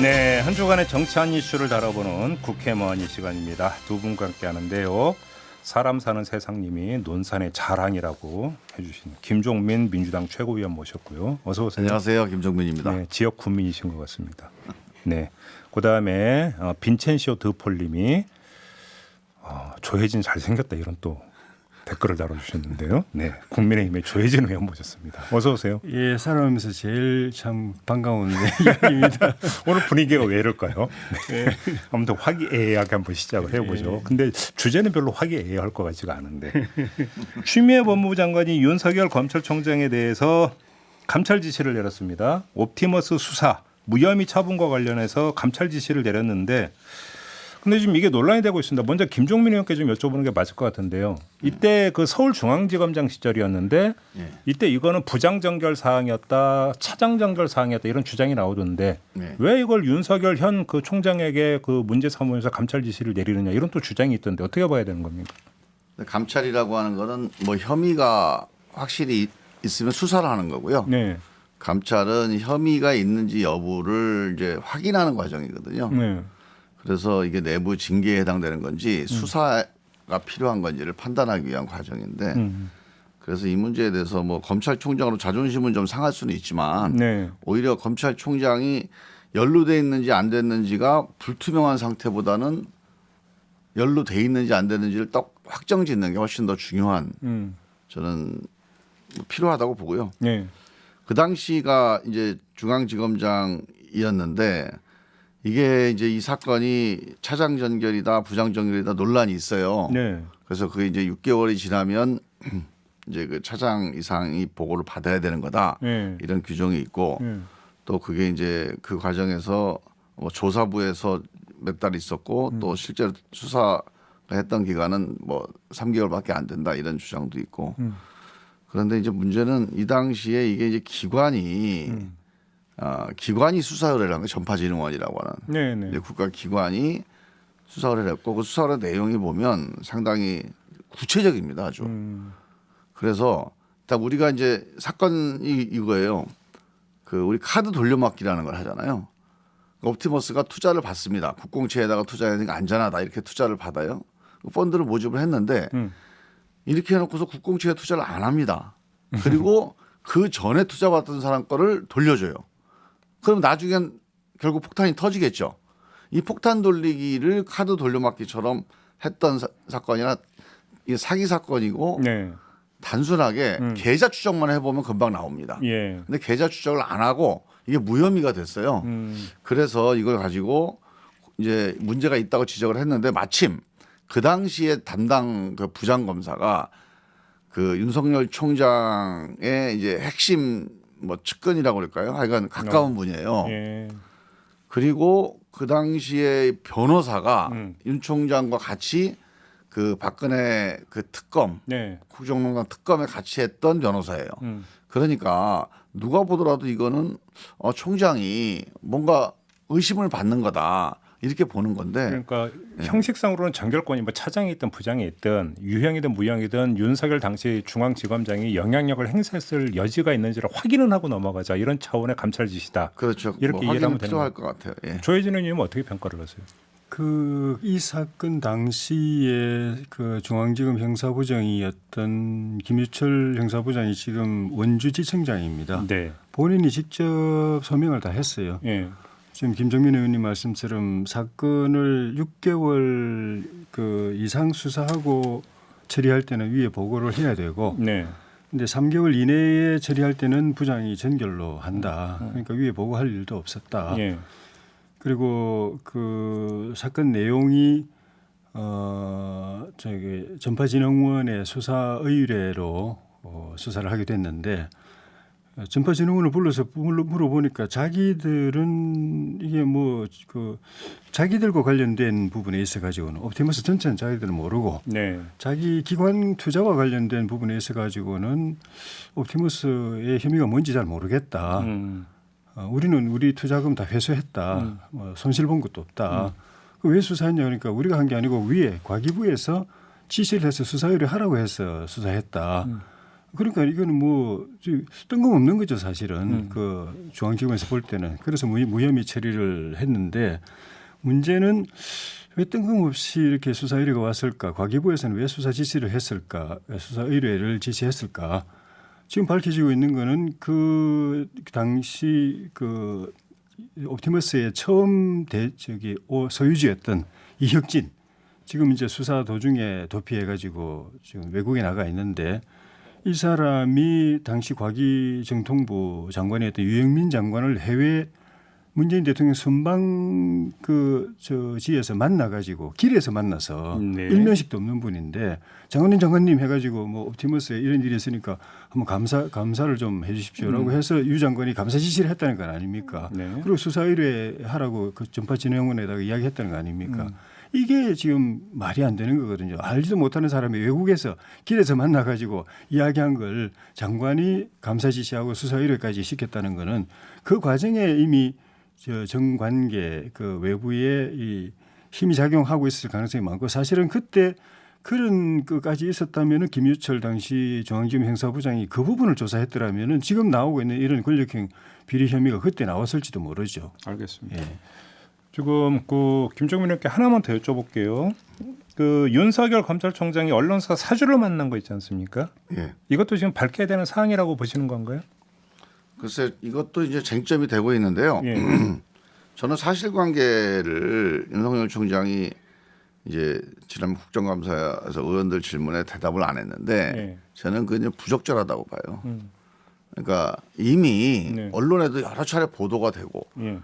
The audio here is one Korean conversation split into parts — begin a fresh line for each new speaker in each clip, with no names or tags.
네, 한 주간의 정치한 이슈를 다뤄보는 국회의원 이 시간입니다. 두 분과 함께 하는데요. 사람 사는 세상님이 논산의 자랑이라고 해주신 김종민 민주당 최고위원 모셨고요. 어서 오세요.
안녕하세요, 김종민입니다.
네, 지역 군민이신 것 같습니다. 네, 그다음에 빈첸시오 드폴님이 조혜진 잘생겼다 이런 또 댓글을 달아주셨는데요. 네, 국민의힘의 조혜진 의원 모셨습니다. 어서 오세요.
예, 살아오면서 제일 참 반가운 이야기입니다.
오늘 분위기가 왜 이럴까요? 네. 아무튼 화기애애하게 한번 시작을 해보죠. 근데 주제는 별로 화기애애할 것 같지가 않은데 추미애 법무부 장관이 윤석열 검찰총장에 대해서 감찰 지시를 내렸습니다. 옵티머스 수사 무혐의 처분과 관련해서 감찰 지시를 내렸는데 근데 지금 이게 논란이 되고 있습니다. 먼저 김종민 의원께 좀 여쭤보는 게 맞을 것 같은데요. 이때 그 서울중앙지검장 시절이었는데 이때 이거는 부장정결 사항이었다, 차장정결 사항이었다 이런 주장이 나오던데 왜 이걸 윤석열 현 그 총장에게 그 문제 삼으면서 감찰 지시를 내리느냐 이런 또 주장이 있던데 어떻게 봐야 되는 겁니까?
감찰이라고 하는 거는 뭐 혐의가 확실히 있으면 수사를 하는 거고요.
네.
감찰은 혐의가 있는지 여부를 이제 확인하는 과정이거든요.
네.
그래서 이게 내부 징계에 해당되는 건지 수사가 필요한 건지를 판단하기 위한 과정인데 그래서 이 문제에 대해서 뭐 검찰총장으로 자존심은 좀 상할 수는 있지만
네.
오히려 검찰총장이 연루돼 있는지 안 됐는지가 불투명한 상태보다는 연루돼 있는지 안 됐는지를 딱 확정짓는 게 훨씬 더 중요한 저는 필요하다고 보고요.
네.
그 당시가 이제 중앙지검장이었는데 이게 이제 이 사건이 차장 전결이다 부장 전결이다 논란이 있어요.
네.
그래서 그게 이제 6개월이 지나면 이제 그 차장 이상이 보고를 받아야 되는 거다.
네.
이런 규정이 있고 또 그게 이제 그 과정에서 뭐 조사부에서 몇 달 있었고 또 실제로 수사가 했던 기간은 뭐 3개월밖에 안 된다 이런 주장도 있고 그런데 이제 문제는 이 당시에 이게 이제 기관이 수사 의뢰를 한 게 전파진흥원이라고 하는
네.
이제 국가기관이 수사 의뢰를 했고 그 수사 의뢰 내용이 보면 상당히 구체적입니다 아주. 그래서 딱 우리가 이제 사건이 이거예요. 그 우리 카드 돌려막기라는 걸 하잖아요. 옵티머스가 투자를 받습니다. 국공채에다가 투자하니까 안전하다 이렇게 투자를 받아요. 펀드를 모집을 했는데 이렇게 해놓고서 국공채에 투자를 안 합니다. 그리고 그 전에 투자받던 사람 거를 돌려줘요. 그럼 나중엔 결국 폭탄이 터지겠죠. 이 폭탄 돌리기를 카드 돌려막기처럼 했던 사건이나 이게 사기 사건이고
네.
단순하게 계좌 추적만 해보면 금방 나옵니다.
예.
근데 계좌 추적을 안 하고 이게 무혐의가 됐어요. 그래서 이걸 가지고 이제 문제가 있다고 지적을 했는데 마침 그 당시에 담당 그 부장검사가 그 윤석열 총장의 이제 핵심 뭐 측근이라고 그럴까요? 하여간 가까운 분이에요.
예.
그리고 그 당시에 변호사가 윤 총장과 같이 그 박근혜 그 특검
네.
국정농단 특검에 같이 했던 변호사예요. 그러니까 누가 보더라도 이거는 총장이 뭔가 의심을 받는 거다. 이렇게 보는 건데
그러니까 형식상으로는 전결권이 뭐 차장이 있든 부장이 있든 유형이든 무형이든 윤석열 당시 중앙지검장이 영향력을 행사했을 여지가 있는지를 확인은 하고 넘어가자 이런 차원의 감찰 지시다.
그렇죠.
이렇게
뭐
이해를 하면
확인이
되는
필요할 것 같아요. 예.
조혜진 의원님은 어떻게 평가를 하세요?
이 사건 당시에 그 중앙지검 형사부장이었던 김유철 형사부장이 지금 원주지청장입니다.
네.
본인이 직접 소명을 다 했어요.
예.
지금 김종민 의원님 말씀처럼 사건을 6개월 그 이상 수사하고 처리할 때는 위에 보고를 해야 되고,
네.
근데 3개월 이내에 처리할 때는 부장이 전결로 한다. 그러니까 위에 보고할 일도 없었다.
예.
그리고 그 사건 내용이 전파진흥원의 수사 의뢰로 수사를 하게 됐는데 전파진흥원을 불러서 물어보니까 자기들은 이게 뭐 그 자기들과 관련된 부분에 있어 가지고는 옵티머스 전체는 자기들은 모르고
네.
자기 기관 투자와 관련된 부분에 있어 가지고는 옵티머스의 혐의가 뭔지 잘 모르겠다. 우리는 우리 투자금 다 회수했다. 뭐 손실 본 것도 없다. 왜 수사했냐 그러니까 우리가 한 게 아니고 위에 과기부에서 지시를 해서 수사 의뢰하라고 해서 수사했다. 그러니까 이거는 뭐 뜬금없는 거죠 사실은 그 중앙지검에서 볼 때는. 그래서 무혐의 처리를 했는데 문제는 왜 뜬금없이 이렇게 수사 의뢰가 왔을까? 과기부에서는 왜 수사 지시를 했을까? 왜 수사 의뢰를 지시했을까? 지금 밝혀지고 있는 거는 그 당시 그 옵티머스의 처음 소유주였던 이혁진, 지금 이제 수사 도중에 도피해가지고 지금 외국에 나가 있는데, 이 사람이 당시 과기정통부 장관이었던 유영민 장관을 해외 문재인 대통령 순방 지에서 만나가지고 길에서 만나서
네.
일면식도 없는 분인데, 장관님 해가지고 뭐 옵티머스에 이런 일이 있으니까 한번 감사를 좀 해주십시오라고 해서 유 장관이 감사 지시를 했다는 건 아닙니까?
네.
그리고 수사 의뢰하라고 그 전파진흥원에다가 이야기했다는 거 아닙니까? 이게 지금 말이 안 되는 거거든요. 알지도 못하는 사람이 외국에서 길에서 만나가지고 이야기한 걸 장관이 감사 지시하고 수사 의뢰까지 시켰다는 거는 그 과정에 이미 정관계 그 외부에 이 힘이 작용하고 있을 가능성이 많고, 사실은 그때 그런 것까지 있었다면은 김유철 당시 중앙지검 형사부장이 그 부분을 조사했더라면은 지금 나오고 있는 이런 권력형 비리 혐의가 그때 나왔을지도 모르죠.
알겠습니다.
예.
지금 그 김정민 의원께 하나만 더 여쭤볼게요. 그 윤석열 검찰총장이 언론사 사주를 만난 거 있지 않습니까?
예.
이것도 지금 밝혀야 되는 사항이라고 보시는 건가요?
글쎄 이것도 이제 쟁점이 되고 있는데요.
예.
저는 사실관계를 윤석열 총장이 이제 지난 국정감사에서 의원들 질문에 대답을 안 했는데
예.
저는 그냥 부적절하다고 봐요. 그러니까 이미
네.
언론에도 여러 차례 보도가 되고
예.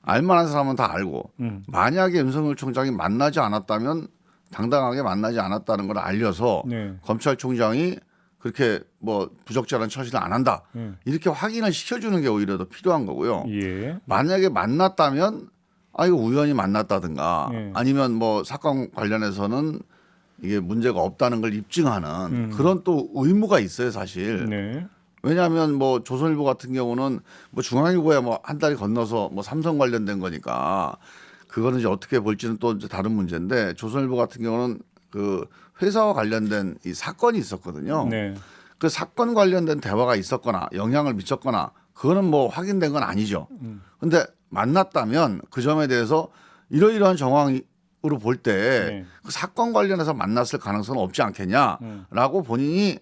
알만한 사람은 다 알고 만약에 윤석열 총장이 만나지 않았다면 당당하게 만나지 않았다는 걸 알려서
네.
검찰총장이 그렇게 뭐 부적절한 처신을 안 한다 이렇게 확인을 시켜주는 게 오히려 더 필요한 거고요.
예.
만약에 만났다면 이거 우연히 만났다든가
예.
아니면 뭐 사건 관련해서는 이게 문제가 없다는 걸 입증하는 그런 또 의무가 있어요 사실.
네.
왜냐하면 뭐 조선일보 같은 경우는 뭐 중앙일보야 뭐 한 달이 건너서 뭐 삼성 관련된 거니까 그거는 이제 어떻게 볼지는 또 이제 다른 문제인데, 조선일보 같은 경우는 그 회사와 관련된 이 사건이 있었거든요.
네.
그 사건 관련된 대화가 있었거나 영향을 미쳤거나 그거는 뭐 확인된 건 아니죠. 근데 만났다면 그 점에 대해서 이러이러한 정황으로 볼 때
네.
그 사건 관련해서 만났을 가능성은 없지 않겠냐라고 본인이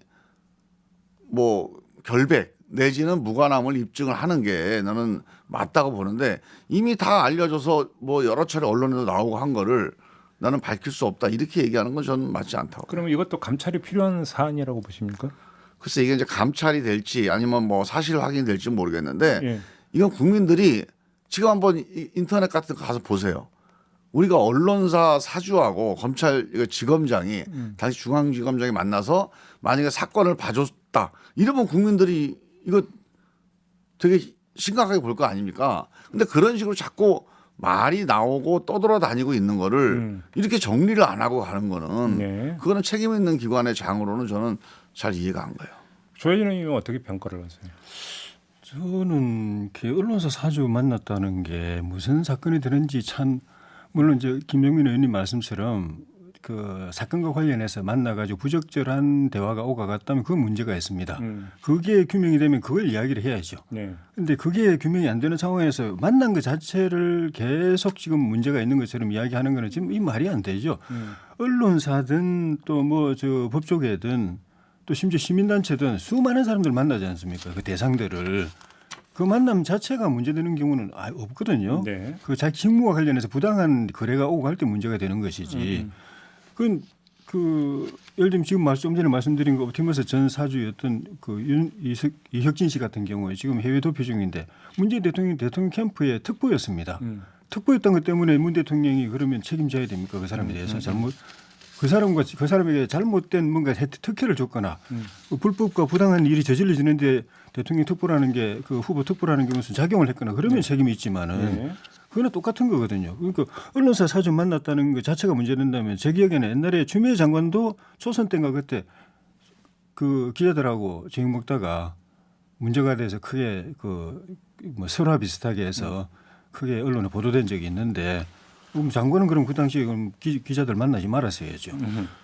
뭐 결백 내지는 무관함을 입증을 하는 게 나는 맞다고 보는데, 이미 다 알려져서 뭐 여러 차례 언론에도 나오고 한 거를 나는 밝힐 수 없다 이렇게 얘기하는 건 저는 맞지 않다고.
그러면 이것도 감찰이 필요한 사안이라고 보십니까?
글쎄 이게 이제 감찰이 될지 아니면 뭐 사실 확인이 될지 모르겠는데
예.
이건 국민들이 지금 한번 인터넷 같은 거 가서 보세요. 우리가 언론사 사주하고 검찰 지검장이 다시 중앙지검장이 만나서 만약에 사건을 봐줬다 이러면 국민들이 이거 되게 심각하게 볼 거 아닙니까? 근데 그런 식으로 자꾸 말이 나오고 떠돌아다니고 있는 거를 이렇게 정리를 안 하고 가는 거는
네.
그거는 책임 있는 기관의 장으로는 저는 잘 이해가 안 가요.
조혜진 의원은 어떻게 평가를 하세요?
저는 그 언론사 사주 만났다는 게 무슨 사건이 되는지 참, 물론 이제 김정민 의원님 말씀처럼 그 사건과 관련해서 만나가지고 부적절한 대화가 오가갔다면 그 문제가 있습니다. 그게 규명이 되면 그걸 이야기를 해야죠.
네.
근데 그게 규명이 안 되는 상황에서 만난 것 자체를 계속 지금 문제가 있는 것처럼 이야기하는 거는 지금 이 말이 안 되죠. 언론사든 또 뭐 저 법조계든 또 심지어 시민단체든 수많은 사람들 만나지 않습니까? 그 대상들을. 그 만남 자체가 문제되는 경우는 없거든요.
네.
그 자기 직무와 관련해서 부당한 거래가 오고 갈 때 문제가 되는 것이지. 예를 들면 지금 좀 전에 말씀드린 그 옵티머스 전 사주였던 그 이혁진 씨 같은 경우에 지금 해외 도피 중인데 문재인 대통령 캠프의 특보였습니다. 특보였던 것 때문에 문 대통령이 그러면 책임져야 됩니까? 그 사람에 대해서 그 사람에게 잘못된 뭔가 특혜를 줬거나 불법과 부당한 일이 저질러지는데 대통령 특보라는 게 그 후보 특보라는 게 무슨 작용을 했거나 그러면 책임이 있지만은
네.
그거는 똑같은 거거든요. 그러니까 언론사 사주 만났다는 것 자체가 문제된다면 제 기억에는 옛날에 추미애 장관도 초선 때인가 그때 그 기자들하고 저녁 먹다가 문제가 돼서 크게 그 뭐 설화 비슷하게 해서 크게 언론에 보도된 적이 있는데 그럼 장관은 그럼 그 당시에 그럼 기자들 만나지 말았어야죠.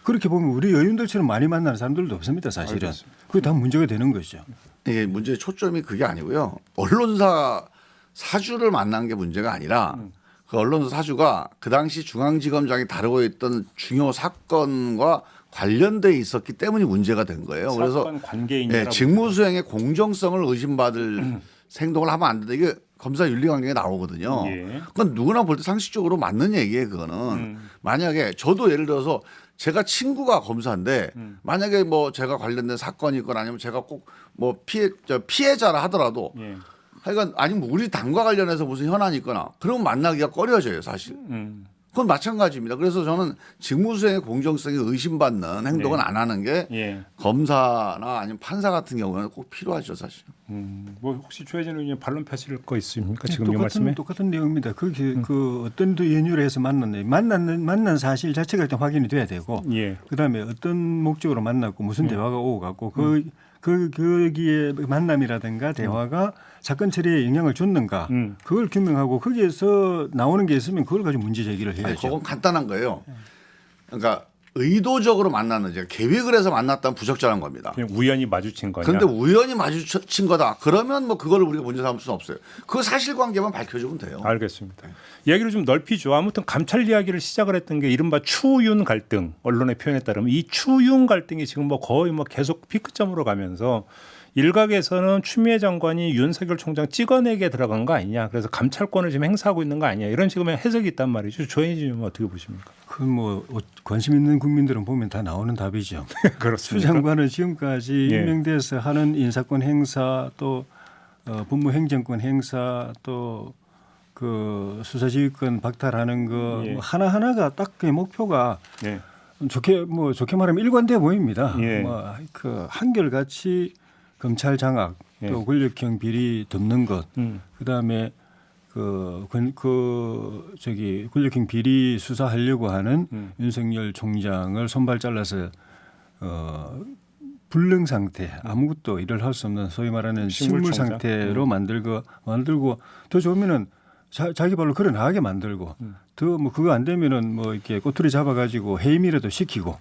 그렇게 보면 우리 의원들처럼 많이 만나는 사람들도 없습니다. 사실은. 그게 다 문제가 되는 거죠.
이게 문제의 초점이 그게 아니고요. 언론사 사주를 만난 게 문제가 아니라 그 언론사 사주가 그 당시 중앙지검장이 다루고 있던 중요 사건과 관련돼 있었기 때문이 문제가 된 거예요. 그래서
사건 관계인이라고
직무수행의 공정성을 의심받을 행동을 하면 안 된다. 이게 검사 윤리관계에 나오거든요.
예.
그건 누구나 볼 때 상식적으로 맞는 얘기예요. 그거는 만약에 저도 예를 들어서 제가 친구가 검사인데 만약에 뭐 제가 관련된 사건이 있거나 아니면 제가 꼭 뭐 피해자라 하더라도
예.
하여간 아니면 뭐 우리 당과 관련해서 무슨 현안이 있거나 그러면 만나기가 꺼려져요 사실. 그건 마찬가지입니다. 그래서 저는 직무수행의 공정성이 의심받는 행동은
네.
안 하는 게
예.
검사나 아니면 판사 같은 경우는 꼭 필요하죠 사실.
뭐 혹시 조혜진 의원님 반론 펴실 거 있습니까? 지금 이 말씀에?
똑같은 내용입니다. 그 어떤 연유로 해서 만난 사실 자체가 일단 확인이 돼야 되고
예.
그다음에 어떤 목적으로 만났고 무슨 대화가 오고 갔고 거기에 만남이라든가 대화가 사건 처리에 영향을 줬는가 그걸 규명하고 거기에서 나오는 게 있으면 그걸 가지고 문제 제기를
아니,
해야죠.
그건 간단한 거예요. 그러니까 의도적으로 만났는지 계획을 해서 만났다면 부적절한 겁니다.
그냥 우연히 마주친 거냐?
그런데 우연히 마주친 거다. 그러면 뭐 그걸 우리가 문제 삼을 수는 없어요. 그 사실관계만 밝혀주면 돼요.
알겠습니다. 이야기를 좀 넓히죠. 아무튼 감찰 이야기를 시작을 했던 게 이른바 추윤 갈등, 언론의 표현에 따르면 이 추윤 갈등이 지금 뭐 거의 뭐 계속 피크점으로 가면서 일각에서는 추미애 장관이 윤석열 총장 찍어내게 들어간 거 아니냐. 그래서 감찰권을 지금 행사하고 있는 거 아니냐. 이런 식의 해석이 있단 말이죠. 조혜진 의원은 어떻게 보십니까?
그 뭐 관심 있는 국민들은 보면 다 나오는 답이죠. 추
그렇습니다.
장관은 지금까지
예.
임명돼서 하는 인사권 행사 또 법무행정권 행사 또 그 수사지휘권 박탈하는 거
예.
뭐 하나하나가 딱 그 목표가
네.
좋게 말하면 일관돼 보입니다.
예.
그 한결같이 검찰 장악
예.
또 권력형 비리 덮는 것 그다음에 권력형 비리 수사하려고 하는 윤석열 총장을 손발 잘라서 불능 상태 아무것도 일을 할 수 없는 소위 말하는 식물
식물총장?
상태로 만들고 더 좋으면은 자기 발로 걸어 나가게 만들고 더 뭐 그거 안 되면은 뭐 이렇게 꼬투리 잡아가지고 해임이라도 시키고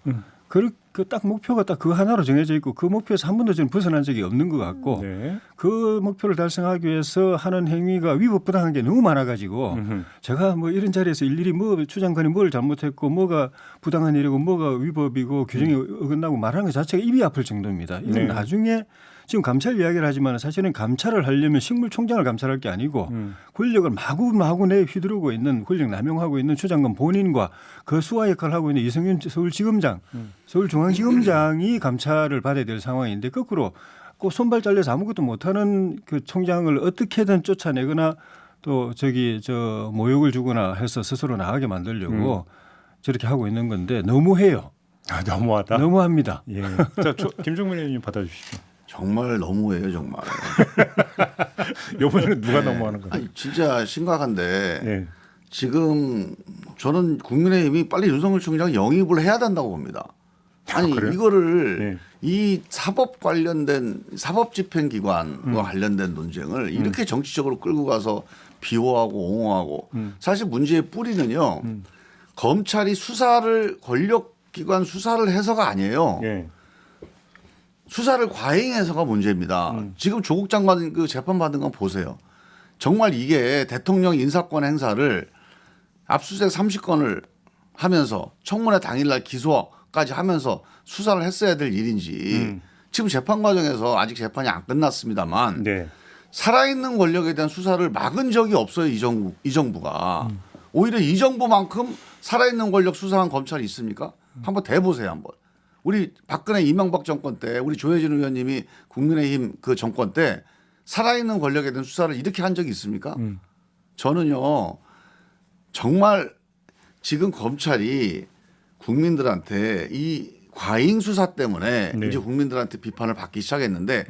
그 딱 목표가 딱 그 하나로 정해져 있고 그 목표에서 한 번도 저는 벗어난 적이 없는 것 같고
네.
그 목표를 달성하기 위해서 하는 행위가 위법부당한 게 너무 많아가지고 제가 뭐 이런 자리에서 일일이 뭐 추 장관이 뭘 잘못했고 뭐가 부당한 일이고 뭐가 위법이고 규정이 어긋나고 말하는 것 자체가 입이 아플 정도입니다. 이건
네.
나중에 지금 감찰 이야기를 하지만 사실은 감찰을 하려면 식물총장을 감찰할 게 아니고 권력을 마구 내 휘두르고 있는 권력 남용하고 있는 추 장관 본인과 그 수하 역할을 하고 있는 이성윤 서울지검장, 서울중앙지검장이 감찰을 받아야 될 상황인데 거꾸로 꼭 손발 잘려서 아무것도 못하는 그 총장을 어떻게든 쫓아내거나 또 모욕을 주거나 해서 스스로 나가게 만들려고 저렇게 하고 있는 건데 너무해요.
아, 너무하다.
너무합니다.
예. 자, 김종민 의원님 받아주시죠.
정말 너무해요 정말.
이번에는 누가 너무하는 거예요?
아니, 진짜 심각한데
예.
지금 저는 국민의힘이 빨리 윤석열 총장 영입을 해야 된다고 봅니다. 아니
그래요?
이거를
네.
이 사법 관련된 사법집행기관과 관련된 논쟁을 이렇게 정치적으로 끌고 가서 비호하고 옹호하고 사실 문제의 뿌리는요. 검찰이 권력기관 수사를 해서가 아니에요.
예.
수사를 과잉해서가 문제입니다. 지금 조국 장관 그 재판 받은 건 보세요. 정말 이게 대통령 인사권 행사를 압수수색 30건을 하면서 청문회 당일날 기소까지 하면서 수사를 했어야 될 일인지 지금 재판 과정에서 아직 재판이 안 끝났습니다만
네.
살아있는 권력에 대한 수사를 막은 적이 없어요. 이 정부가. 오히려 이 정부만큼 살아있는 권력 수사한 검찰이 있습니까? 한번 대보세요 한번. 우리 박근혜 이명박 정권 때 우리 조혜진 의원님이 국민의힘 그 정권 때 살아있는 권력에 대한 수사를 이렇게 한 적이 있습니까? 저는요 정말 지금 검찰이 국민들한테 이 과잉 수사 때문에
네.
이제 국민들한테 비판을 받기 시작했는데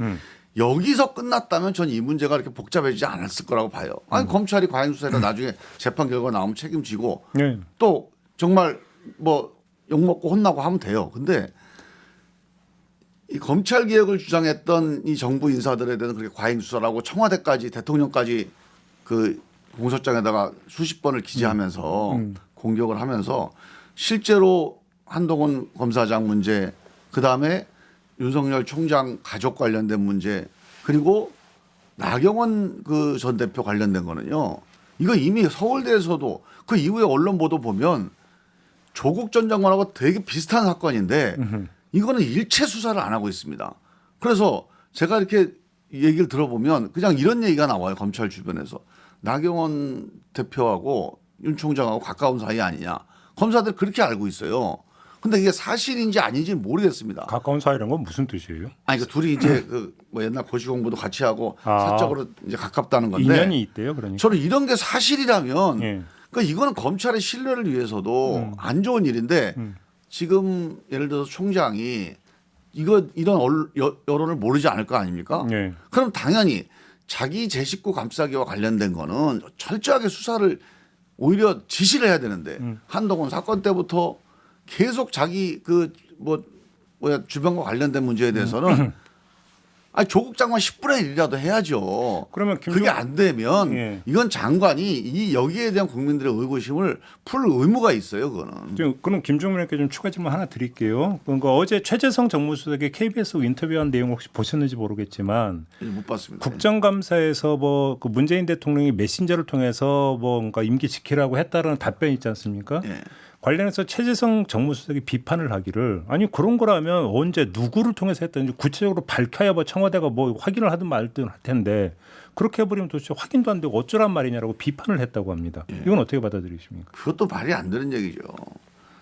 여기서 끝났다면 전 이 문제가 이렇게 복잡해지지 않았을 거라고 봐요. 아니 검찰이 과잉 수사에다 나중에 재판 결과 나오면 책임지고
네.
또 정말 뭐 욕먹고 혼나고 하면 돼요. 근데 이 검찰 개혁을 주장했던 이 정부 인사들에 대해서 그렇게 과잉 수사라고 청와대까지 대통령까지 그 공소장에다가 수십 번을 기재하면서 공격을 하면서 실제로 한동훈 검사장 문제, 그다음에 윤석열 총장 가족 관련된 문제, 그리고 나경원 그 전 대표 관련된 거는요. 이거 이미 서울대에서도 그 이후에 언론 보도 보면 조국 전 장관하고 되게 비슷한 사건인데 이거는 일체 수사를 안 하고 있습니다. 그래서 제가 이렇게 얘기를 들어보면 그냥 이런 얘기가 나와요. 검찰 주변에서. 나경원 대표하고 윤 총장하고 가까운 사이 아니냐. 검사들 그렇게 알고 있어요. 근데 이게 사실인지 아닌지 모르겠습니다.
가까운 사이라는 건 무슨 뜻이에요?
아니 그 둘이 이제 그 뭐 옛날 고시 공부도 같이 하고
아.
사적으로 이제 가깝다는 건데
인연이 있대요, 그러니까.
저는 이런 게 사실이라면
예.
그러니까 이거는 검찰의 신뢰를 위해서도 안 좋은 일인데 지금 예를 들어서 총장이 이런 여론을 모르지 않을 거 아닙니까?
예.
그럼 당연히 자기 제 식구 감싸기와 관련된 거는 철저하게 수사를 오히려 지시를 해야 되는데 한동훈 사건 때부터 계속 자기 그 주변과 관련된 문제에 대해서는 아니 조국 장관 10분의 1이라도 해야죠.
그러면
그게 안 되면
예.
이건 장관이 이 여기에 대한 국민들의 의구심을 풀 의무가 있어요. 그거는.
그럼 김종민에게 좀 추가 질문 하나 드릴게요. 그러니까 어제 최재성 정무수석이 KBS 인터뷰한 내용 혹시 보셨는지 모르겠지만
못 봤습니다.
국정감사에서 그 문재인 대통령이 메신저를 통해서 뭔가 임기 지키라고 했다라는 답변이 있지 않습니까?
예.
관련해서 최재성 정무수석이 비판을 하기를 아니 그런 거라면 언제 누구를 통해서 했든지 구체적으로 밝혀야 청와대가 확인을 하든 말든 할 텐데 그렇게 해버리면 도대체 확인도 안 되고 어쩌란 말이냐라고 비판을 했다고 합니다.
예.
이건 어떻게 받아들이십니까?
그것도 말이 안 되는 얘기죠.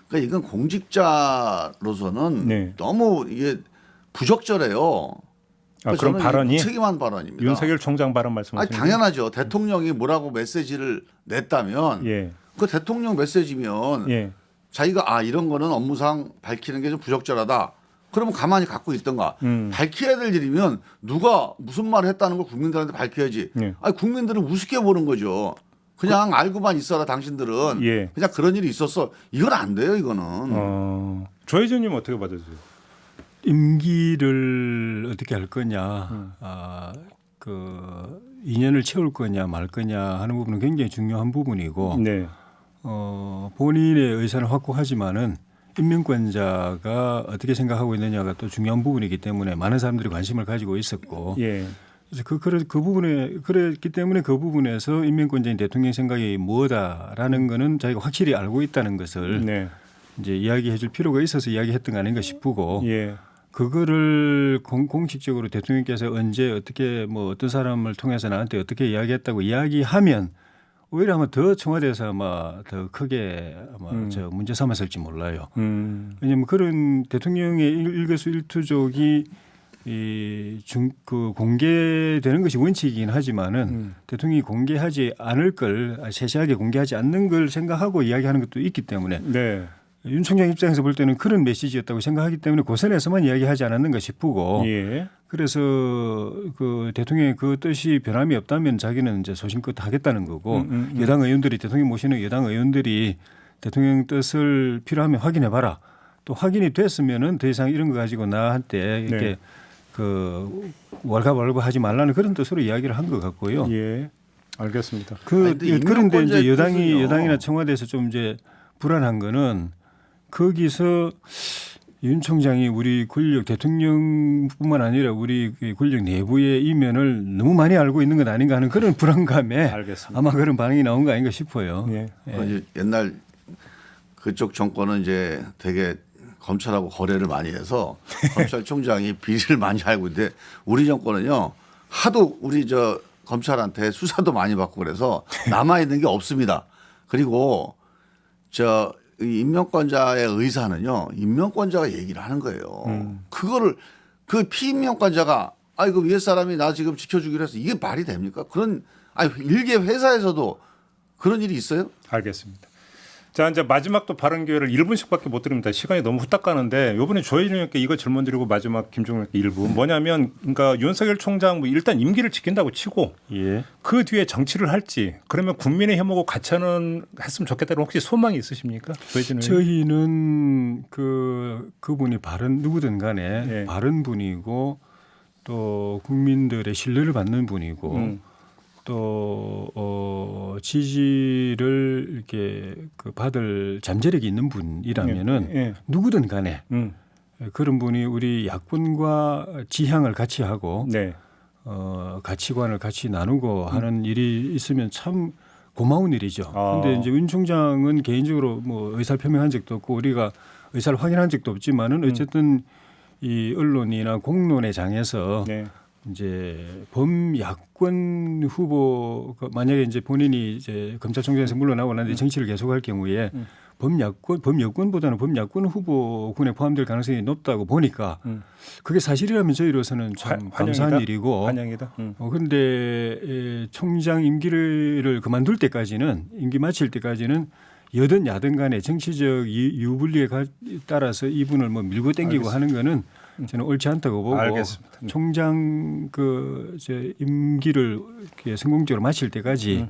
그러니까 이건 공직자로서는
네.
너무 이게 부적절해요.
아, 그런 발언이
무책임한 발언입니다.
윤석열 총장 발언
아니
말씀하시는
당연하죠. 대통령이 뭐라고 메시지를 냈다면
예.
그 대통령 메시지면
예.
자기가 이런 거는 업무상 밝히는 게 좀 부적절하다. 그러면 가만히 갖고 있던가. 밝혀야 될 일이면 누가 무슨 말을 했다는 걸 국민들한테 밝혀야지.
예.
아니 국민들은 우습게 보는 거죠. 그냥 알고만 있어라 당신들은.
예.
그냥 그런 일이 있었어. 이건 안 돼요 이거는.
조혜진님 어떻게 받아들여요?
임기를 어떻게 할 거냐, 그 2년을 채울 거냐 말 거냐 하는 부분은 굉장히 중요한 부분이고,
네.
본인의 의사는 확고하지만은 임명권자가 어떻게 생각하고 있느냐가 또 중요한 부분이기 때문에 많은 사람들이 관심을 가지고 있었고,
예.
그래서 그 부분에 그랬기 때문에 그 부분에서 임명권자인 대통령 생각이 뭐다라는 거는 자기가 확실히 알고 있다는 것을
네.
이제 이야기해줄 필요가 있어서 이야기했던 거 아닌가 싶고.
예.
그거를 공식적으로 대통령께서 언제 어떻게 어떤 사람을 통해서 나한테 어떻게 이야기했다고 이야기하면 오히려 아마 더 청와대에서 아마 더 크게 아마 저 문제 삼았을지 몰라요. 왜냐하면 그런 대통령의 일거수일투족이 그 공개되는 것이 원칙이긴 하지만은 대통령이 공개하지 않을 걸 세세하게 공개하지 않는 걸 생각하고 이야기하는 것도 있기 때문에.
네.
윤 총장 입장에서 볼 때는 그런 메시지였다고 생각하기 때문에 고선에서만 이야기하지 않았는가 싶고,
예.
그래서 그 대통령의 그 뜻이 변함이 없다면 자기는 이제 소신껏 하겠다는 거고, 여당 의원들이 대통령 모시는 여당 의원들이 대통령 뜻을 필요하면 확인해봐라. 또 확인이 됐으면은 더 이상 이런 거 가지고 나한테 이렇게
네.
그 왈가왈부하지 말라는 그런 뜻으로 이야기를 한 것 같고요.
예. 알겠습니다.
근데
그런데 이제
임명권자의 뜻은요.
여당이나 청와대에서 좀 이제 불안한 거는 거기서 윤 총장이 우리 권력 대통령뿐만 아니라 우리 권력 내부의 이면을 너무 많이 알고 있는 건 아닌가 하는 그런 불안감에
알겠습니다.
아마 그런 반응이 나온 거 아닌가 싶어요.
예.
이제 옛날 그쪽 정권은 이제 되게 검찰하고 거래를 많이 해서 검찰총장이 비리를 많이 알고 있는데 우리 정권은요 하도 우리 저 검찰한테 수사도 많이 받고 그래서 남아 있는 게 없습니다. 그리고 이 임명권자의 의사는요 임명권자가 얘기를 하는 거예요. 그거를 그 피임명권자가 그 위에 사람이 나 지금 지켜주기로 해서 이게 말이 됩니까? 일개 회사에서도 그런 일이 있어요?
알겠습니다. 자, 이제 마지막 또 발언 기회를 1분씩밖에 못 드립니다. 시간이 너무 후딱 가는데 이번에 조혜진님께 이거 질문 드리고 마지막 김종민께 1분. 뭐냐면 그러니까 윤석열 총장 일단 임기를 지킨다고 치고
예.
그 뒤에 정치를 할지 그러면 국민의 혐오고 같이 했으면 좋겠다는 혹시 소망이 있으십니까? 조혜진 의원님.
저희는 그분이 누구든 간에
예.
바른 분이고 또 국민들의 신뢰를 받는 분이고 또 지지를 이렇게 그 받을 잠재력이 있는 분이라면은
예.
누구든 간에 그런 분이 우리 야권과 지향을 같이 하고
네.
가치관을 같이 나누고 하는 일이 있으면 참 고마운 일이죠. 그런데 이제 윤 총장은 개인적으로 뭐 의사를 표명한 적도 없고 우리가 의사를 확인한 적도 없지만은 어쨌든 이 언론이나 공론의 장에서
네.
이제 범야권 후보가 만약에 이제 본인이 이제 검찰총장에서 물러나고 나는데 정치를 계속할 경우에 범여권보다는 범야권 후보군에 포함될 가능성이 높다고 보니까 그게 사실이라면 저희로서는 참 감사한 일이고
환영이다.
그런데 총장 임기를 그만둘 때까지는 임기 마칠 때까지는 여든 야든 간에 정치적 유불리에 따라서 이분을 뭐 밀고 당기고 하는 거는 저는 옳지 않다고 보고
알겠습니다.
총장 그 이제 임기를 이렇게 성공적으로 마칠 때까지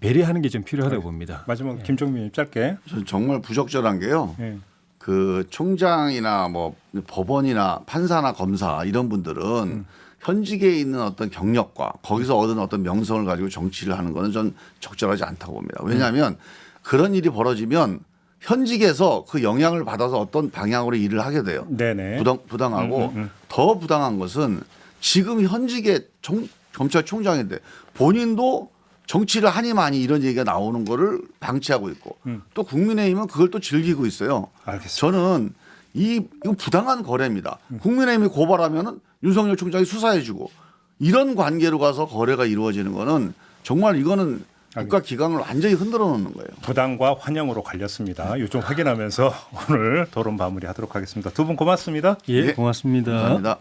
배려하는 게 좀 필요하다고 봅니다.
마지막 김종민님 짧게.
저는 정말 부적절한 게요.
예.
그 총장이나 뭐 법원이나 판사나 검사 이런 분들은 현직에 있는 어떤 경력과 거기서 얻은 어떤 명성을 가지고 정치를 하는 거는 전 적절하지 않다고 봅니다. 왜냐하면 그런 일이 벌어지면 현직에서 그 영향을 받아서 어떤 방향으로 일을 하게 돼요.
네네.
부당하고 더 부당한 것은 지금 현직의 검찰총장인데 본인도 정치를 하니 많이 이런 얘기가 나오는 거를 방치하고 있고 또 국민의힘은 그걸 또 즐기고 있어요.
알겠습니다.
저는 이거 부당한 거래입니다. 국민의힘이 고발하면은 윤석열 총장이 수사해주고 이런 관계로 가서 거래가 이루어지는 거는 정말 이거는 국가 기강을 완전히 흔들어 놓는 거예요.
부당과 환영으로 갈렸습니다. 요점 확인하면서 오늘 토론 마무리하도록 하겠습니다. 두 분 고맙습니다.
예, 고맙습니다.
감사합니다.